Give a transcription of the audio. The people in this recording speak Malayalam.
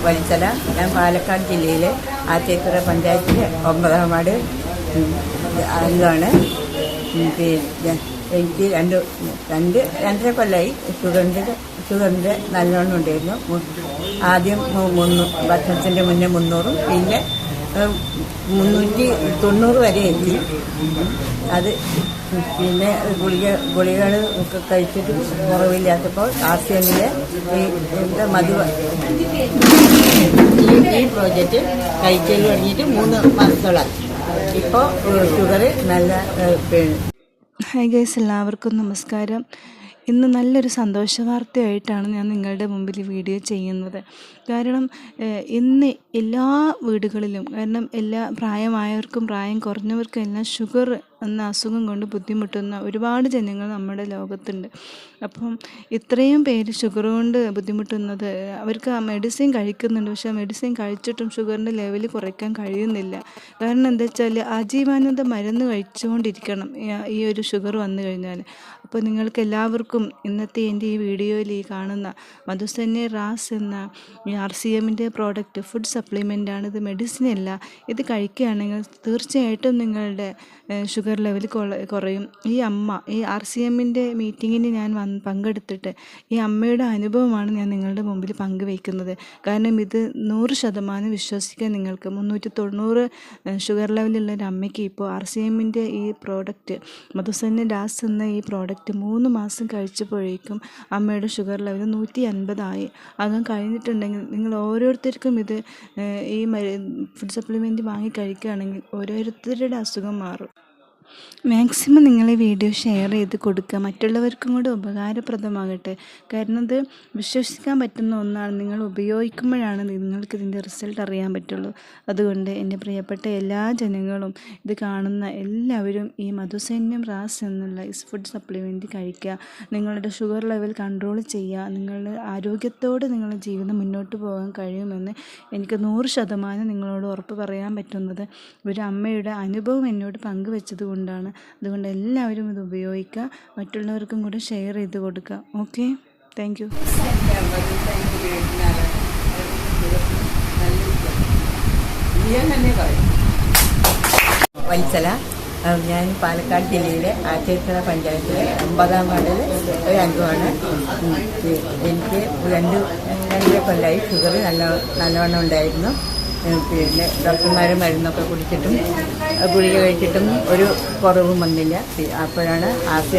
വലിച്ചല. ഞാൻ പാലക്കാട് ജില്ലയിലെ ആറ്റേക്കര പഞ്ചായത്തിലെ 9-ാം വാർഡ് അംഗമാണ്. എനിക്ക് രണ്ടര കൊല്ലമായി ഷുഗറിൻ്റെ നല്ലോണം ഉണ്ടായിരുന്നു. ആദ്യം ഭക്ഷണത്തിൻ്റെ മുന്നേ 300, പിന്നെ 390 വരെ എത്തി. അത് പിന്നെ ഗുളികൾ ഒക്കെ കഴിച്ചിട്ട് കുറവില്ലാത്തപ്പോൾ RCMലെ ഈ പ്രോജക്റ്റ് കഴിക്കൽ കഴിഞ്ഞിട്ട് 3 മാസത്തോളായി. ഇപ്പോൾ ഷുഗർ നല്ല. ഹായ് ഗൈസ്, എല്ലാവർക്കും നമസ്കാരം. ഇന്ന് നല്ലൊരു സന്തോഷ വാർത്തയായിട്ടാണ് ഞാൻ നിങ്ങളുടെ മുമ്പിൽ വീഡിയോ ചെയ്യുന്നത്. കാരണം ഇന്ന് എല്ലാ വീടുകളിലും, കാരണം എല്ലാ പ്രായമായവർക്കും പ്രായം കുറഞ്ഞവർക്കും എല്ലാം ഷുഗർ എന്ന അസുഖം കൊണ്ട് ബുദ്ധിമുട്ടുന്ന ഒരുപാട് ജനങ്ങൾ നമ്മുടെ ലോകത്തുണ്ട്. അപ്പം ഇത്രയും പേര് ഷുഗർ കൊണ്ട് ബുദ്ധിമുട്ടുന്നത്, അവർക്ക് ആ മെഡിസിൻ കഴിക്കുന്നുണ്ട്, പക്ഷേ മെഡിസിൻ കഴിച്ചിട്ടും ഷുഗറിൻ്റെ ലെവൽ കുറയ്ക്കാൻ കഴിയുന്നില്ല. കാരണം എന്താ വെച്ചാൽ ആജീവാനന്ദ മരുന്ന് കഴിച്ചുകൊണ്ടിരിക്കണം ഈ ഒരു ഷുഗർ വന്നു കഴിഞ്ഞാൽ. അപ്പോൾ നിങ്ങൾക്ക് എല്ലാവർക്കും ഇന്നത്തെ എൻ്റെ ഈ വീഡിയോയിൽ ഈ കാണുന്ന മധുസന്യ റാസ് എന്ന RCMൻ്റെ പ്രോഡക്റ്റ് ഫുഡ് സപ്ലിമെൻ്റാണ്. ഇത് മെഡിസിൻ അല്ല. ഇത് കഴിക്കുകയാണെങ്കിൽ തീർച്ചയായിട്ടും നിങ്ങളുടെ ഷുഗർ ലെവൽ കുറയും. ഈ RCMൻ്റെ മീറ്റിങ്ങിന് ഞാൻ പങ്കെടുത്തിട്ട് ഈ അമ്മയുടെ അനുഭവമാണ് ഞാൻ നിങ്ങളുടെ മുമ്പിൽ പങ്കുവയ്ക്കുന്നത്. കാരണം ഇത് 100% വിശ്വസിക്കാൻ നിങ്ങൾക്ക്. 390 ഷുഗർ ലെവലുള്ള ഒരു അമ്മയ്ക്ക് ഇപ്പോൾ RCMൻ്റെ ഈ പ്രോഡക്റ്റ് മധുസന്യ റാസ് എന്ന ഈ പ്രോഡക്റ്റ് 3 മാസം കഴിച്ചപ്പോഴേക്കും അമ്മയുടെ ഷുഗർ ലെവൽ 150 ആയി. അങ്ങനെ കഴിഞ്ഞിട്ടുണ്ടെങ്കിൽ നിങ്ങൾ ഓരോരുത്തർക്കും ഇത് ഈ ഫുഡ് സപ്ലിമെൻറ്റ് വാങ്ങി കഴിക്കുകയാണെങ്കിൽ ഓരോരുത്തരുടെ അസുഖം മാറും. മാക്സിമം നിങ്ങൾ ഈ വീഡിയോ ഷെയർ ചെയ്ത് കൊടുക്കുക, മറ്റുള്ളവർക്കും കൂടെ ഉപകാരപ്രദമാകട്ടെ. കാരണം ഇത് വിശ്വസിക്കാൻ പറ്റുന്ന ഒന്നാണ്. നിങ്ങൾ ഉപയോഗിക്കുമ്പോഴാണ് നിങ്ങൾക്ക് ഇതിൻ്റെ റിസൾട്ട് അറിയാൻ പറ്റുള്ളൂ. അതുകൊണ്ട് എൻ്റെ പ്രിയപ്പെട്ട എല്ലാ ജനങ്ങളും, ഇത് കാണുന്ന എല്ലാവരും ഈ മധുസന്യം റാസ് എന്നുള്ള ഈ ഫുഡ് സപ്ലിമെൻറ്റ് കഴിക്കുക. നിങ്ങളുടെ ഷുഗർ ലെവൽ കൺട്രോൾ ചെയ്യുക. നിങ്ങളുടെ ആരോഗ്യത്തോടെ നിങ്ങളുടെ ജീവിതം മുന്നോട്ട് പോകാൻ കഴിയുമെന്ന് എനിക്ക് 100% നിങ്ങളോട് ഉറപ്പ് പറയാൻ പറ്റുന്നത് ഒരു അമ്മയുടെ അനുഭവം എന്നോട് പങ്കുവെച്ചത് കൊണ്ടാണ്. അതുകൊണ്ട് എല്ലാവരും ഇത് ഉപയോഗിക്കുക, മറ്റുള്ളവർക്കും കൂടെ ഷെയർ ചെയ്ത് കൊടുക്കുക. Okay, thank you. വലിച്ചല. ഞാൻ പാലക്കാട് ജില്ലയിലെ ആറ്റേക്കര പഞ്ചായത്തിലെ 9-ാം വാർഡിൽ ഒരു അംഗമാണ്. എനിക്ക് 2 കൊല്ലമായി ഷുഗർ നല്ലവണ്ണം ഉണ്ടായിരുന്നു. പിന്നെ ഡോക്ടർമാർ മരുന്നൊക്കെ കുടിച്ചിട്ടും ഗുളിക കഴിച്ചിട്ടും ഒരു കുറവും വന്നില്ല. അപ്പോഴാണ്